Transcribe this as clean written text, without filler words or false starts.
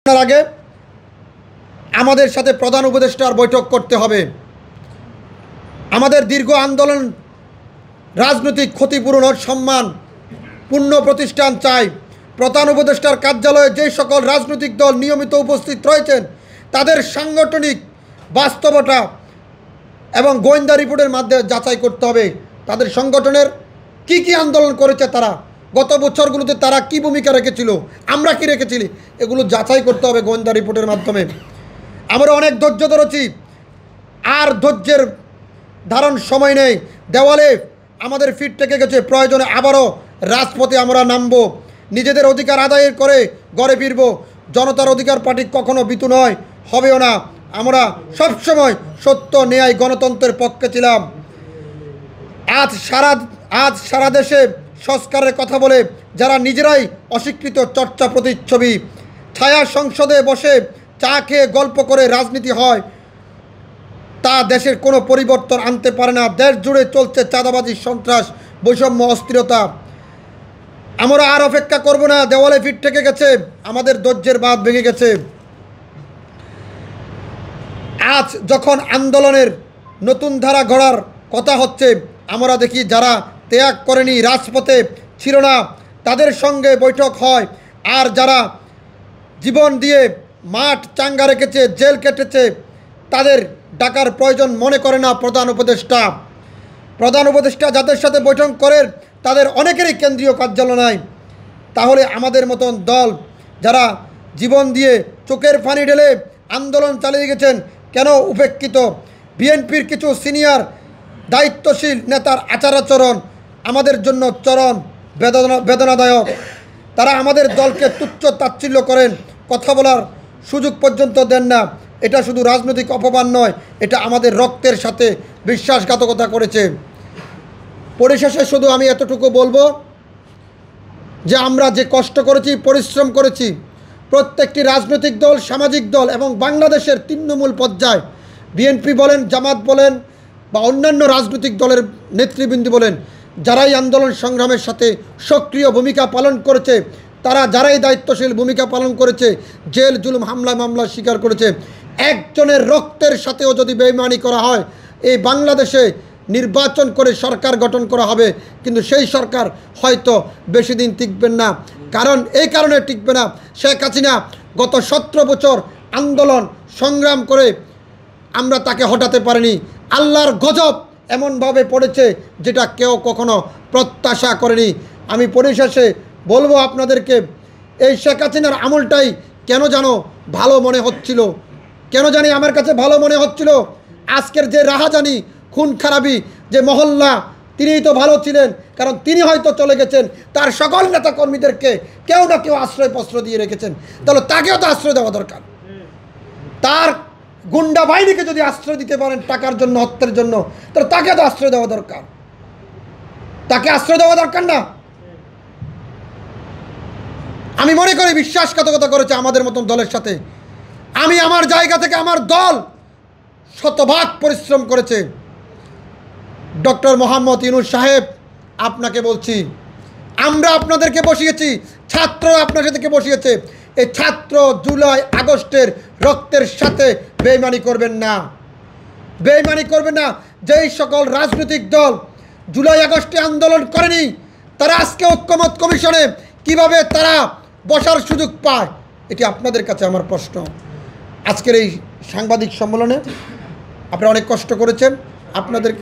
তার আগে আমাদের সাথে প্রধান উপদেষ্টার বৈঠক করতে হবে। আমাদের দীর্ঘ আন্দোলন রাজনৈতিক ক্ষতিপূরণ ও সম্মান পূর্ণ প্রতিষ্ঠান চাই। প্রধান উপদেষ্টার কার্যালয়ে যে সকল রাজনৈতিক দল নিয়মিত উপস্থিত রয়েছেন তাদের সাংগঠনিক বাস্তবতা এবং গোয়েন্দা রিপোর্টের মাধ্যমে যাচাই করতে হবে তাদের সংগঠনের কি আন্দোলন করেছে, তারা গত বছরগুলোতে তারা কি ভূমিকা রেখেছিল, আমরা কি রেখেছিলি, এগুলো যাচাই করতে হবে গোয়েন্দা রিপোর্টের মাধ্যমে। আমরা অনেক ধৈর্য ধরেছি, আর ধৈর্যের ধারণ সময় নেই। দেওয়ালে আমাদের ফিট থেকে গেছে, প্রয়োজনে আবারও রাজপথে আমরা নামব, নিজেদের অধিকার আদায় করে ঘরে ফিরব। জনতার অধিকার পার্টি কখনো বিতু নয়, হবেও না। আমরা সবসময় সত্য, ন্যায়, গণতন্ত্রের পক্ষে ছিলাম। আজ সারা দেশে সংস্কারের কথা বলে যারা নিজেরাই অস্বীকৃত চর্চা প্রতিচ্ছবি, ছায়া সংসদে বসে চা খেয়ে গল্প করে রাজনীতি হয়, তা দেশের কোনো পরিবর্তন আনতে পারে না। দেশ জুড়ে চলছে চাঁদাবাজি, সন্ত্রাস, বৈষম্য, অস্থিরতা। আমরা আর অপেক্ষা করব না। দেওয়ালে ফিট থেকে গেছে, আমাদের ধৈর্যের বাঁধ ভেঙে গেছে। আজ যখন আন্দোলনের নতুন ধারা গড়ার কথা হচ্ছে, আমরা দেখি যারা ত্যাগ করেনি, রাজপথে ছিল না, তাদের সঙ্গে বৈঠক হয়। আর যারা জীবন দিয়ে মাঠ চাঙ্গা রেখেছে, জেল কেটেছে, তাদের ডাকার প্রয়োজন মনে করে না প্রধান উপদেষ্টা। প্রধান উপদেষ্টা যাদের সাথে বৈঠক করেন তাদের অনেকেরই কেন্দ্রীয় কার্যালয় নাই। তাহলে আমাদের মতন দল যারা জীবন দিয়ে চোখের পানি ঢেলে আন্দোলন চালিয়ে গেছেন কেন উপেক্ষিত? বিএনপির কিছু সিনিয়র দায়িত্বশীল নেতার আচার-আচরণ আমাদের জন্য চরম বেদনাদায়ক। তারা আমাদের দলকে তুচ্ছ তাচ্ছিল্য করেন, কথা বলার সুযোগ পর্যন্ত দেন না। এটা শুধু রাজনৈতিক অপমান নয়, এটা আমাদের রক্তের সাথে বিশ্বাসঘাতকতা করেছে। পরিশেষে শুধু আমি এতটুকু বলবো যে আমরা যে কষ্ট করেছি, পরিশ্রম করেছি, প্রত্যেকটি রাজনৈতিক দল, সামাজিক দল এবং বাংলাদেশের তৃণমূল পর্যায়ে বিএনপি বলেন, জামাত বলেন বা অন্যান্য রাজনৈতিক দলের নেতৃবৃন্দ বলেন, যারাই আন্দোলন সংগ্রামের সাথে সক্রিয় ভূমিকা পালন করেছে, তারা যারাই দায়িত্বশীল ভূমিকা পালন করেছে, জেল, জুলুম, হামলা মামলা স্বীকার করেছে, একজনের রক্তের সাথেও যদি বেইমানি করা হয়, এই বাংলাদেশে নির্বাচন করে সরকার গঠন করা হবে, কিন্তু সেই সরকার হয়তো বেশি দিন টিকবেন না। কারণ এই কারণে টিকবে না, শেখ হাসিনা গত 17 বছর আন্দোলন সংগ্রাম করে আমরা তাকে হটাতে পারিনি। আল্লাহর গজব এমনভাবে পড়েছে যেটা কেউ কখনো প্রত্যাশা করেনি। আমি পরিশেষে বলবো আপনাদেরকে, এই শেখ হাসিনার আমলটাই কেন জানো ভালো মনে হচ্ছিল, কেন জানি আমার কাছে ভালো মনে হচ্ছিল। আজকের যে রাহাজানি, খুন খারাপি, যে মহল্লা, তিনিই তো ভালো ছিলেন, কারণ তিনি হয়তো চলে গেছেন, তার সকল নেতাকর্মীদেরকে কেউ না কেউ আশ্রয় পস্ত্র দিয়ে রেখেছেন, তাহলে তাকেও তো আশ্রয় দেওয়া দরকার। তার গুন্ডা বাহিনীকে যদি আশ্রয় দিতে পারেন টাকার জন্য, হত্যার জন্য, তাহলে তাকে তো আশ্রয় দেওয়া দরকার। তাকে আশ্রয় দেওয়া দরকার না? আমি মনে করি বিশ্বাসঘাতকতা করেছে আমাদের মতন দলের সাথে। আমি আমার জায়গা থেকে, আমার দল শতভাগ পরিশ্রম করেছে। ডক্টর মোহাম্মদ ইউনূস সাহেব, আপনাকে বলছি, আমরা আপনাদেরকে বসিয়েছি, ছাত্র আপনাদেরকে বসিয়েছে। এই ছাত্র জুলাই আগস্টের রক্তের সাথে বেইমানি করবেন না, বেইমানি করবেন না। যেই সকল রাজনৈতিক দল জুলাই আগস্টে আন্দোলন করেনি, তারা আজকে ঐক্যমত কমিশনে কিভাবে তারা বসার সুযোগ পায়, এটি আপনাদের কাছে আমার প্রশ্ন। আজকের এই সাংবাদিক সম্মেলনে আপনারা অনেক কষ্ট করেছেন, আপনাদের